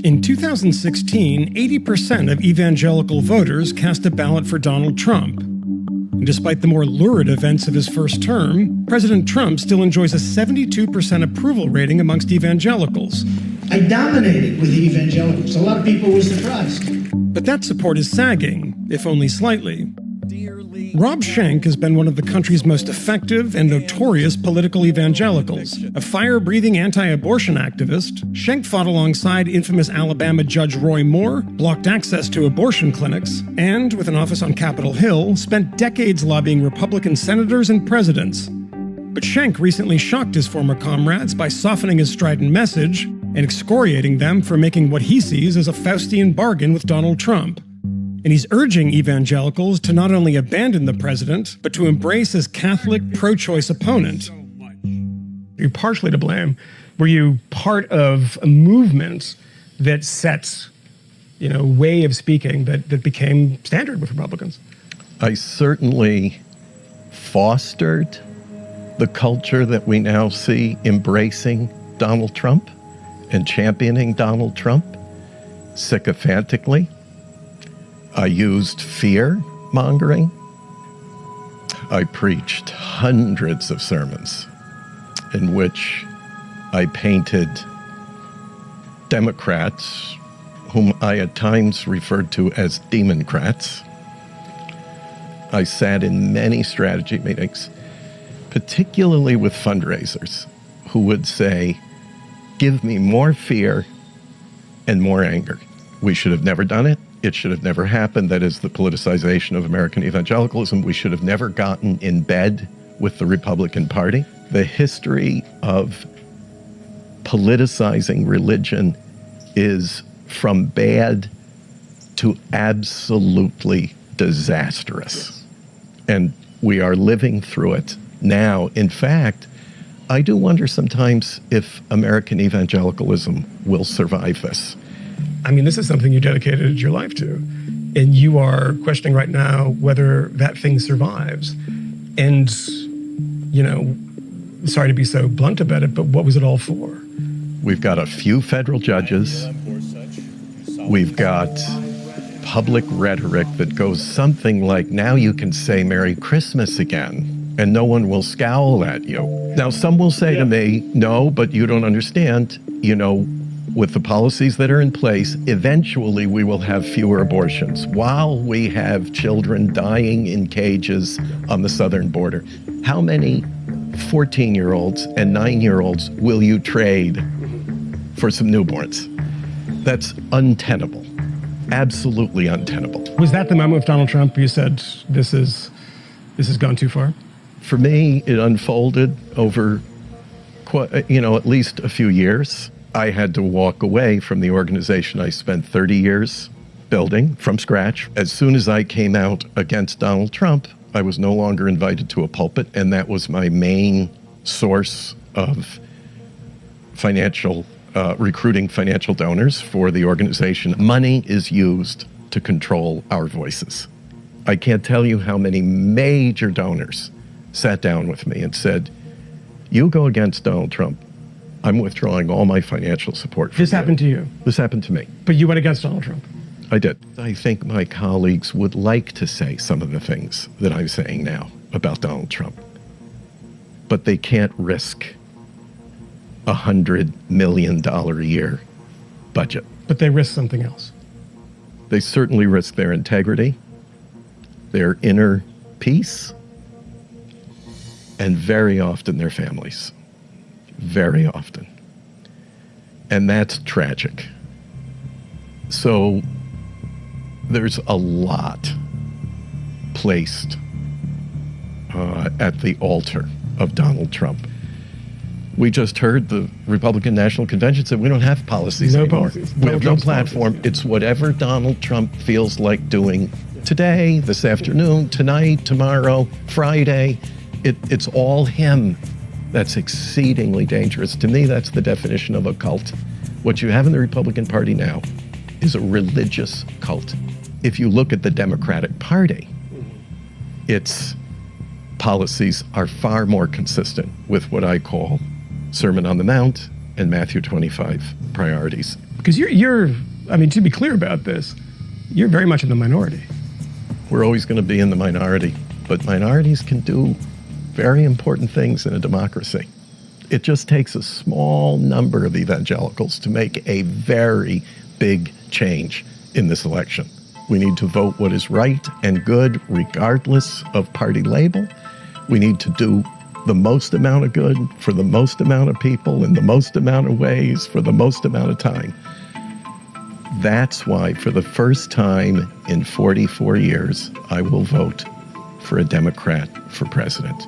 In 2016, 80% of evangelical voters cast a ballot for Donald Trump. And despite the more lurid events of his first term, President Trump still enjoys a 72% approval rating amongst evangelicals. I dominated with the evangelicals. A lot of people were surprised. But that support is sagging, if only slightly. Rob Schenck has been one of the country's most effective and notorious political evangelicals. A fire-breathing anti-abortion activist, Schenck fought alongside infamous Alabama Judge Roy Moore, blocked access to abortion clinics, and, with an office on Capitol Hill, spent decades lobbying Republican senators and presidents. But Schenck recently shocked his former comrades by softening his strident message and excoriating them for making what he sees as a Faustian bargain with Donald Trump. And he's urging evangelicals to not only abandon the president, but to embrace his Catholic pro-choice opponent. You're partially to blame. Were you part of a movement that set, way of speaking that became standard with Republicans? I certainly fostered the culture that we now see embracing Donald Trump and championing Donald Trump sycophantically. I used fear-mongering. I preached hundreds of sermons in which I painted Democrats, whom I at times referred to as Democrats. I sat in many strategy meetings, particularly with fundraisers, who would say, "Give me more fear and more anger. We should have never done it. It should have never happened. That is the politicization of American evangelicalism. We should have never gotten in bed with the Republican Party." The history of politicizing religion is from bad to absolutely disastrous. And we are living through it now. In fact, I do wonder sometimes if American evangelicalism will survive this. I mean, this is something you dedicated your life to, and you are questioning right now whether that thing survives. And, sorry to be so blunt about it, but what was it all for? We've got a few federal judges. We've got public rhetoric that goes something like, now you can say Merry Christmas again, and no one will scowl at you. Now, some will say to me, no, but you don't understand, with the policies that are in place, eventually we will have fewer abortions while we have children dying in cages on the southern border. How many 14-year-olds and 9-year-olds will you trade for some newborns? That's untenable. Absolutely untenable. Was that the moment with Donald Trump where you said, this has gone too far? For me, it unfolded over, at least a few years. I had to walk away from the organization I spent 30 years building from scratch. As soon as I came out against Donald Trump, I was no longer invited to a pulpit, and that was my main source of recruiting financial donors for the organization. Money is used to control our voices. I can't tell you how many major donors sat down with me and said, "You go against Donald Trump, I'm withdrawing all my financial support." This happened to you? This happened to me. But you went against Donald Trump? I did. I think my colleagues would like to say some of the things that I'm saying now about Donald Trump, but they can't risk $100 million a year budget. But they risk something else. They certainly risk their integrity, their inner peace, and very often their families. Very often. And that's tragic. So there's a lot placed at the altar of Donald Trump. We just heard the Republican National Convention said we don't have policies anymore. We have no platform. It's whatever Donald Trump feels like doing today, this afternoon, tonight, tomorrow, Friday. It's all him. That's exceedingly dangerous. To me, that's the definition of a cult. What you have in the Republican Party now is a religious cult. If you look at the Democratic Party, its policies are far more consistent with what I call Sermon on the Mount and Matthew 25 priorities. Because you're, I mean, to be clear about this, you're very much in the minority. We're always going to be in the minority, but minorities can do very important things in a democracy. It just takes a small number of evangelicals to make a very big change in this election. We need to vote what is right and good regardless of party label. We need to do the most amount of good for the most amount of people in the most amount of ways for the most amount of time. That's why, for the first time in 44 years, I will vote for a Democrat for president.